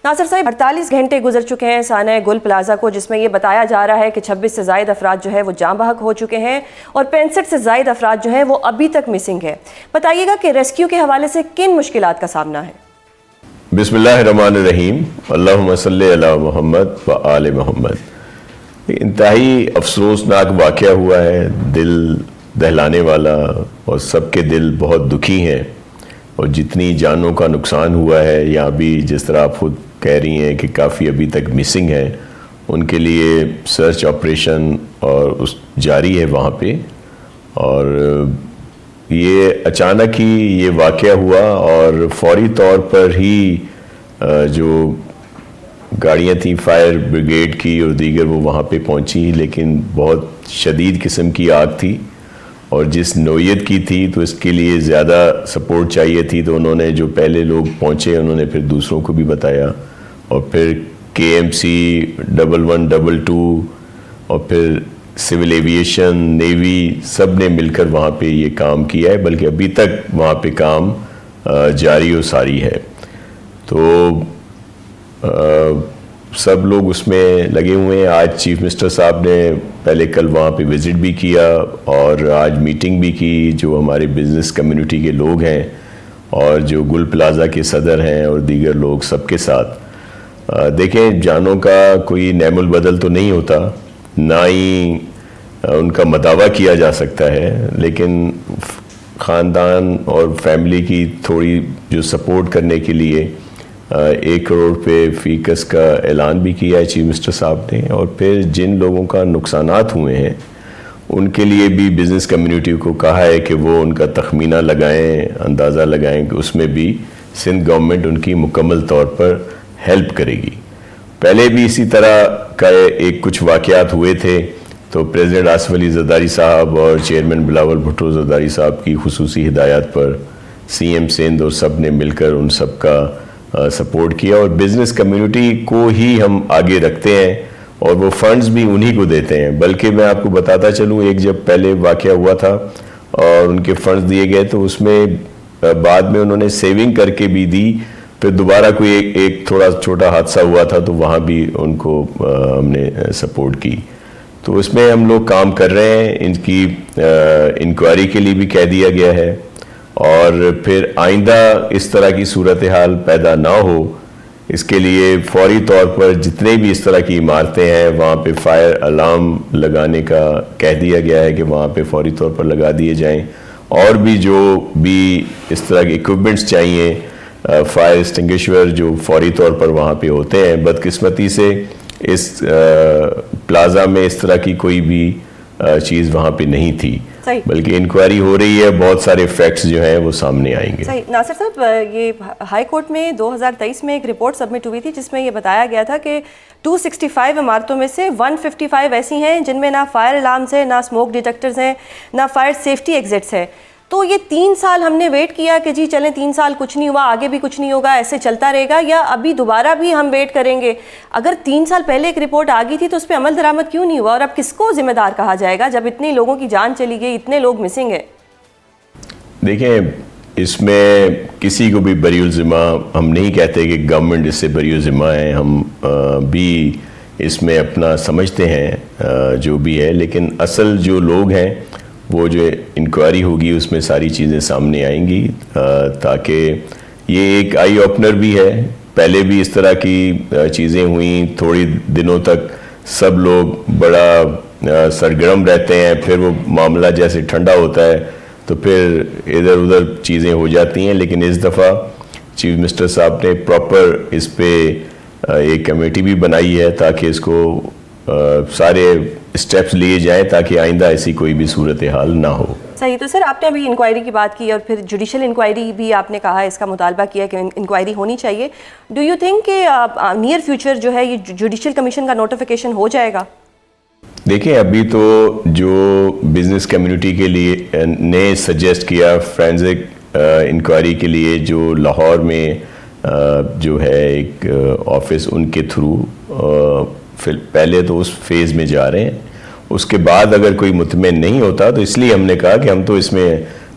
ناصر صاحب 48 گھنٹے گزر چکے ہیں سانحہ گل پلازا کو، جس میں یہ بتایا جا رہا ہے کہ 26 سے زائد افراد جو ہے وہ جاں بحق ہو چکے ہیں اور 65 سے زائد افراد جو ہیں وہ ابھی تک مسنگ ہے. بتائیے گا کہ ریسکیو کے حوالے سے کن مشکلات کا سامنا ہے؟ بسم اللہ الرحمن الرحیم. اللہم صلی علی محمد و آل محمد. انتہائی افسوسناک واقعہ ہوا ہے، دل دہلانے والا، اور سب کے دل بہت دکھی ہیں. اور جتنی جانوں کا نقصان ہوا ہے، یہاں بھی جس طرح آپ خود کہہ رہی ہیں کہ کافی ابھی تک مسنگ ہیں، ان کے لیے سرچ آپریشن اور جاری ہے وہاں پہ. اور یہ اچانک ہی یہ واقعہ ہوا اور فوری طور پر ہی جو گاڑیاں تھیں فائر بریگیڈ کی اور دیگر وہ وہاں پہ پہنچی، لیکن بہت شدید قسم کی آگ تھی اور جس نوعیت کی تھی تو اس کے لیے زیادہ سپورٹ چاہیے تھی. تو انہوں نے جو پہلے لوگ پہنچے انہوں نے پھر دوسروں کو بھی بتایا، اور پھر KMC 1122 اور پھر سول ایویشن، نیوی، سب نے مل کر وہاں پہ یہ کام کیا ہے، بلکہ ابھی تک وہاں پہ کام جاری و ساری ہے. تو سب لوگ اس میں لگے ہوئے ہیں. آج چیف منسٹر صاحب نے پہلے کل وہاں پہ وزٹ بھی کیا اور آج میٹنگ بھی کی جو ہمارے بزنس کمیونٹی کے لوگ ہیں اور جو گل پلازا کے صدر ہیں اور دیگر لوگ سب کے ساتھ. دیکھیں، جانوں کا کوئی نعم البدل تو نہیں ہوتا، نہ ہی ان کا مداوع کیا جا سکتا ہے، لیکن خاندان اور فیملی کی تھوڑی جو سپورٹ کرنے کے لیے 1 کروڑ پہ فی کس کا اعلان بھی کیا ہے چیف منسٹر صاحب نے. اور پھر جن لوگوں کا نقصانات ہوئے ہیں ان کے لیے بھی بزنس کمیونٹی کو کہا ہے کہ وہ ان کا تخمینہ لگائیں، اندازہ لگائیں کہ اس میں بھی سندھ گورنمنٹ ان کی مکمل طور پر ہیلپ کرے گی. پہلے بھی اسی طرح کا کچھ واقعات ہوئے تھے، تو پریزیڈنٹ آصف علی زرداری صاحب اور چیئرمین بلاول بھٹو زرداری صاحب کی خصوصی ہدایات پر CM سندھ اور سب نے مل کر ان سب کا سپورٹ کیا. اور بزنس کمیونٹی کو ہی ہم آگے رکھتے ہیں اور وہ فنڈز بھی انہی کو دیتے ہیں. بلکہ میں آپ کو بتاتا چلوں، ایک جب پہلے واقعہ ہوا تھا اور ان کے فنڈز دیے گئے تو اس میں بعد میں انہوں نے سیونگ کر کے بھی دی. پھر دوبارہ کوئی ایک تھوڑا چھوٹا حادثہ ہوا تھا تو وہاں بھی ان کو ہم نے سپورٹ کی. تو اس میں ہم لوگ کام کر رہے ہیں. ان کی انکوائری کے لیے بھی کہہ دیا گیا ہے، اور پھر آئندہ اس طرح کی صورتحال پیدا نہ ہو اس کے لیے فوری طور پر جتنے بھی اس طرح کی عمارتیں ہیں وہاں پہ فائر الارم لگانے کا کہہ دیا گیا ہے کہ وہاں پہ فوری طور پر لگا دیے جائیں. اور بھی جو بھی اس طرح کے ایکوپمنٹس چاہیے، فائر اسٹنگشور جو فوری طور پر وہاں پہ ہوتے ہیں. بدقسمتی سے اس پلازا میں اس طرح کی کوئی بھی چیز وہاں پہ نہیں تھی، بلکہ انکوائری ہو رہی ہے، بہت سارے فیکٹس جو ہیں وہ سامنے آئیں گے. صحیح. ناصر صاحب، یہ ہائی کورٹ میں 2023 میں ایک رپورٹ سبمٹ ہوئی تھی جس میں یہ بتایا گیا تھا کہ 265 عمارتوں میں سے 155 ایسی ہیں جن میں نہ فائر الارمز ہیں، نہ اسموک ڈیٹیکٹرز ہیں، نہ فائر سیفٹی ایگزٹس ہے. تو یہ 3 سال ہم نے ویٹ کیا کہ جی چلیں 3 سال کچھ نہیں ہوا، آگے بھی کچھ نہیں ہوگا، ایسے چلتا رہے گا، یا ابھی دوبارہ بھی ہم ویٹ کریں گے؟ اگر 3 سال پہلے ایک رپورٹ آ گئی تھی تو اس پہ عمل درآمد کیوں نہیں ہوا، اور اب کس کو ذمہ دار کہا جائے گا جب اتنے لوگوں کی جان چلی گئی، اتنے لوگ مسنگ ہیں؟ دیکھیں، اس میں کسی کو بھی بری الذمہ ہم نہیں کہتے کہ گورنمنٹ اس سے بری الذمہ ہے. ہم بھی اس میں اپنا سمجھتے ہیں جو بھی ہے، لیکن اصل جو لوگ ہیں وہ جو انکوائری ہوگی اس میں ساری چیزیں سامنے آئیں گی، تاکہ یہ ایک آئی اوپنر بھی ہے. پہلے بھی اس طرح کی چیزیں ہوئیں، تھوڑی دنوں تک سب لوگ بڑا سرگرم رہتے ہیں، پھر وہ معاملہ جیسے ٹھنڈا ہوتا ہے تو پھر ادھر ادھر چیزیں ہو جاتی ہیں. لیکن اس دفعہ چیف منسٹر صاحب نے پراپر اس پہ ایک کمیٹی بھی بنائی ہے تاکہ اس کو سارے اسٹیپس لیے جائیں تاکہ آئندہ ایسی کوئی بھی صورتحال نہ ہو. صحیح. تو سر، آپ نے ابھی انکوائری کی بات کی اور پھر جوڈیشل انکوائری بھی آپ نے کہا، اس کا مطالبہ کیا کہ انکوائری ہونی چاہیے. ڈو یو تھنک کہ نیئر فیوچر جو ہے یہ جوڈیشل کمیشن کا نوٹیفیکیشن ہو جائے گا؟ دیکھیں، ابھی تو جو بزنس کمیونٹی کے لیے نے سجیسٹ کیا فرینزک انکوائری کے لیے، جو لاہور میں جو ہے ایک آفس ان کے تھرو پہلے تو اس فیز میں جا رہے ہیں. اس کے بعد اگر کوئی مطمئن نہیں ہوتا تو اس لیے ہم نے کہا کہ ہم تو اس میں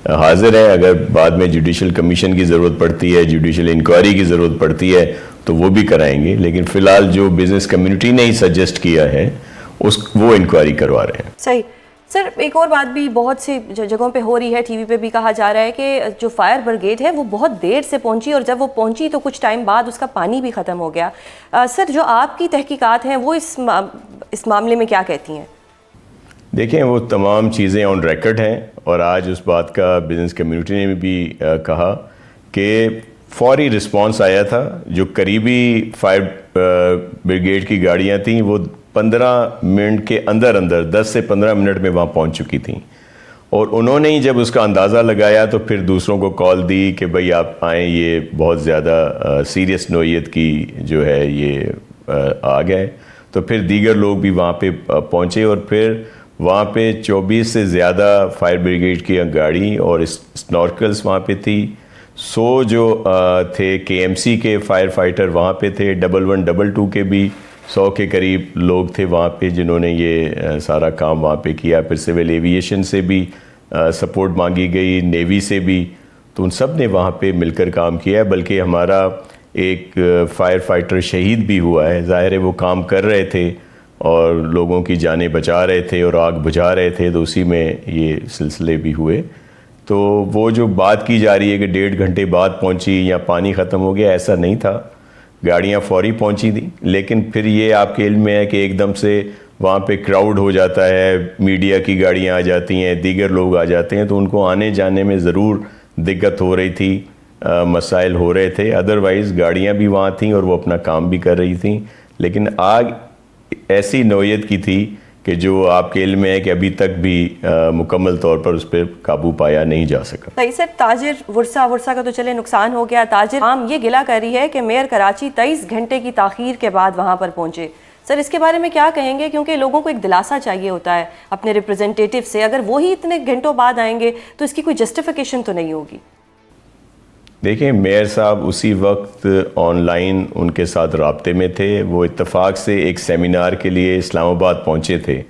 حاضر ہیں. اگر بعد میں جوڈیشل کمیشن کی ضرورت پڑتی ہے، جوڈیشل انکوائری کی ضرورت پڑتی ہے، تو وہ بھی کرائیں گے، لیکن فی الحال جو بزنس کمیونٹی نے ہی سجیسٹ کیا ہے وہ انکوائری کروا رہے ہیں. صحیح. سر ایک اور بات بھی بہت سی جگہوں پہ ہو رہی ہے، ٹی وی پہ بھی کہا جا رہا ہے کہ جو فائر بریگیڈ ہے وہ بہت دیر سے پہنچی، اور جب وہ پہنچی تو کچھ ٹائم بعد اس کا پانی بھی ختم ہو گیا. سر جو آپ کی تحقیقات ہیں وہ اس معاملے میں کیا کہتی ہیں؟ دیکھیں وہ تمام چیزیں آن ریکارڈ ہیں، اور آج اس بات کا بزنس کمیونٹی نے بھی کہا کہ فوری رسپانس آیا تھا. جو قریبی فائر بریگیڈ کی گاڑیاں تھیں وہ 15 منٹ کے اندر 10 سے 15 منٹ میں وہاں پہنچ چکی تھیں، اور انہوں نے ہی جب اس کا اندازہ لگایا تو پھر دوسروں کو کال دی کہ بھئی آپ آئیں، یہ بہت زیادہ سیریس نوعیت کی جو ہے یہ آگ ہے. تو پھر دیگر لوگ بھی وہاں پہ پہنچے، اور پھر وہاں پہ 24 سے زیادہ فائر بریگیڈ کی گاڑی اور اسنارکلز وہاں پہ تھی. 100 جو تھے کے ایم سی کے فائر فائٹر وہاں پہ تھے، 1122 کے بھی 100 کے قریب لوگ تھے وہاں پہ جنہوں نے یہ سارا کام وہاں پہ کیا. پھر سول ایویشن سے بھی سپورٹ مانگی گئی، نیوی سے بھی، تو ان سب نے وہاں پہ مل کر کام کیا. بلکہ ہمارا ایک فائر فائٹر شہید بھی ہوا ہے. ظاہر ہے وہ کام کر رہے تھے اور لوگوں کی جانیں بچا رہے تھے اور آگ بجھا رہے تھے، تو اسی میں یہ سلسلے بھی ہوئے. تو وہ جو بات کی جا رہی ہے کہ 1.5 گھنٹے بعد پہنچی یا پانی ختم ہو گیا، ایسا نہیں تھا. گاڑیاں فوری پہنچی تھیں، لیکن پھر یہ آپ کے علم میں ہے کہ ایک دم سے وہاں پہ کراؤڈ ہو جاتا ہے، میڈیا کی گاڑیاں آ جاتی ہیں، دیگر لوگ آ جاتے ہیں، تو ان کو آنے جانے میں ضرور دقت ہو رہی تھی، مسائل ہو رہے تھے. ادروائز گاڑیاں بھی وہاں تھیں اور وہ اپنا کام بھی کر رہی تھیں، لیکن آگ ایسی نوعیت کی تھی کہ جو آپ کے علم میں ہے کہ ابھی تک بھی مکمل طور پر اس پہ قابو پایا نہیں جا سکا. صحیح. سر تاجر ورثہ کا تو چلے نقصان ہو گیا، تاجر عام یہ گلہ کر رہی ہے کہ میئر کراچی 23 گھنٹے کی تاخیر کے بعد وہاں پر پہنچے. سر اس کے بارے میں کیا کہیں گے؟ کیونکہ لوگوں کو ایک دلاسا چاہیے ہوتا ہے اپنے ریپرزنٹیٹیو سے، اگر وہی اتنے گھنٹوں بعد آئیں گے تو اس کی کوئی جسٹیفیکیشن تو نہیں ہوگی. دیکھیں میئر صاحب اسی وقت آن لائن ان کے ساتھ رابطے میں تھے. وہ اتفاق سے ایک سیمینار کے لیے اسلام آباد پہنچے تھے،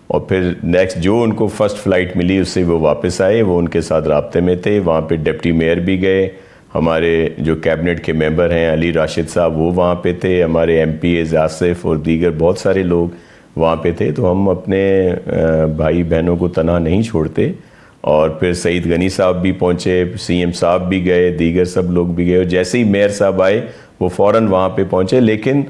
اور پھر نیکسٹ جو ان کو فرسٹ فلائٹ ملی اس سے وہ واپس آئے. وہ ان کے ساتھ رابطے میں تھے. وہاں پہ ڈپٹی میئر بھی گئے، ہمارے جو کیبنٹ کے ممبر ہیں علی راشد صاحب وہ وہاں پہ تھے، ہمارے ایم پی اے آصف اور دیگر بہت سارے لوگ وہاں پہ تھے. تو ہم اپنے بھائی بہنوں کو تنہا نہیں چھوڑتے. اور پھر سعید غنی صاحب بھی پہنچے، سی ایم صاحب بھی گئے، دیگر سب لوگ بھی گئے، اور جیسے ہی میئر صاحب آئے وہ فوراً وہاں پہ پہنچے. لیکن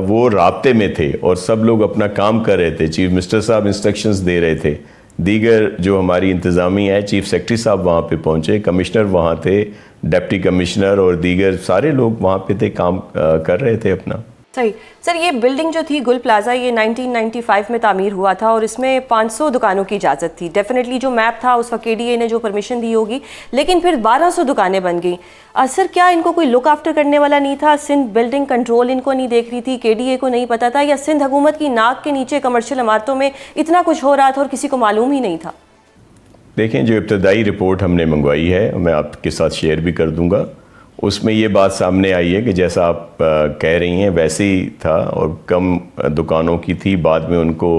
وہ رابطے میں تھے اور سب لوگ اپنا کام کر رہے تھے. چیف منسٹر صاحب انسٹرکشنز دے رہے تھے، دیگر جو ہماری انتظامیہ ہے، چیف سیکرٹری صاحب وہاں پہ پہنچے، کمشنر وہاں تھے، ڈپٹی کمشنر اور دیگر سارے لوگ وہاں پہ تھے، کام کر رہے تھے اپنا. صحیح. سر یہ بلڈنگ جو تھی گل پلازا، یہ 1995 میں تعمیر ہوا تھا اور اس میں 500 دکانوں کی اجازت تھی. ڈیفینیٹلی جو میپ تھا اس وقت کے ڈی اے نے جو پرمیشن دی ہوگی، لیکن پھر 1200 دکانیں بن گئیں. سر کیا ان کو کوئی لک آفٹر کرنے والا نہیں تھا؟ سندھ بلڈنگ کنٹرول ان کو نہیں دیکھ رہی تھی؟ کے ڈی اے کو نہیں پتا تھا؟ یا سندھ حکومت کی ناک کے نیچے کمرشل عمارتوں میں اتنا کچھ ہو رہا تھا اور کسی کو معلوم ہی نہیں تھا؟ دیکھیں جو ابتدائی رپورٹ ہم نے منگوائی ہے میں آپ کے ساتھ شیئر بھی کر دوں گا، اس میں یہ بات سامنے آئی ہے کہ جیسا آپ کہہ رہی ہیں ویسے ہی تھا، اور کم دکانوں کی تھی. بعد میں ان کو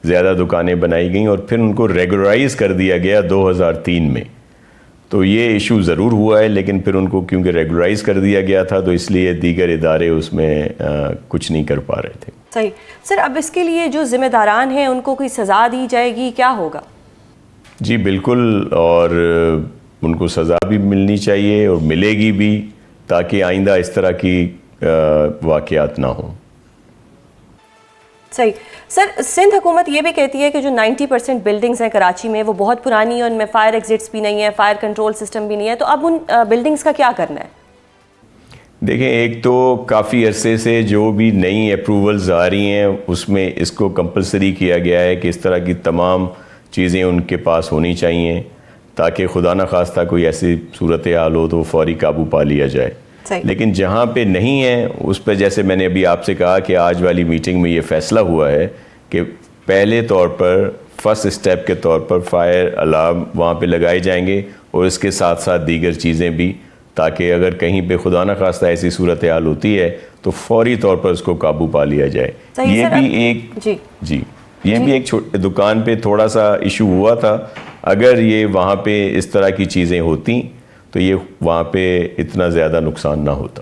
زیادہ دکانیں بنائی گئیں اور پھر ان کو ریگولرائز کر دیا گیا 2003 میں. تو یہ ایشو ضرور ہوا ہے، لیکن پھر ان کو کیونکہ ریگولرائز کر دیا گیا تھا تو اس لیے دیگر ادارے اس میں کچھ نہیں کر پا رہے تھے. صحیح. سر اب اس کے لیے جو ذمہ داران ہیں ان کو کوئی سزا دی جائے گی، کیا ہوگا؟ جی بالکل، اور ان کو سزا بھی ملنی چاہیے اور ملے گی بھی، تاکہ آئندہ اس طرح کی واقعات نہ ہوں. صحیح. سر سندھ حکومت یہ بھی کہتی ہے کہ جو 90% بلڈنگز ہیں کراچی میں وہ بہت پرانی ہیں، ان میں فائر ایگزٹس بھی نہیں ہیں، فائر کنٹرول سسٹم بھی نہیں ہے، تو اب ان بلڈنگز کا کیا کرنا ہے؟ دیکھیں ایک تو کافی عرصے سے جو بھی نئی اپروولز آ رہی ہیں اس میں اس کو کمپلسری کیا گیا ہے کہ اس طرح کی تمام چیزیں ان کے پاس ہونی چاہیے، تاکہ خدا نہ خواستہ کوئی ایسی صورتحال ہو تو فوری قابو پا لیا جائے. لیکن جہاں پہ نہیں ہے اس پہ جیسے میں نے ابھی آپ سے کہا کہ آج والی میٹنگ میں یہ فیصلہ ہوا ہے کہ پہلے طور پر فرسٹ اسٹیپ کے طور پر فائر الارم وہاں پہ لگائے جائیں گے، اور اس کے ساتھ ساتھ دیگر چیزیں بھی، تاکہ اگر کہیں پہ خدا نہ خواستہ ایسی صورتحال ہوتی ہے تو فوری طور پر اس کو قابو پا لیا جائے. یہ بھی ایک دکان پہ تھوڑا سا ایشو ہوا تھا. اگر یہ وہاں پہ اس طرح کی چیزیں ہوتی تو یہ وہاں پہ اتنا زیادہ نقصان نہ ہوتا.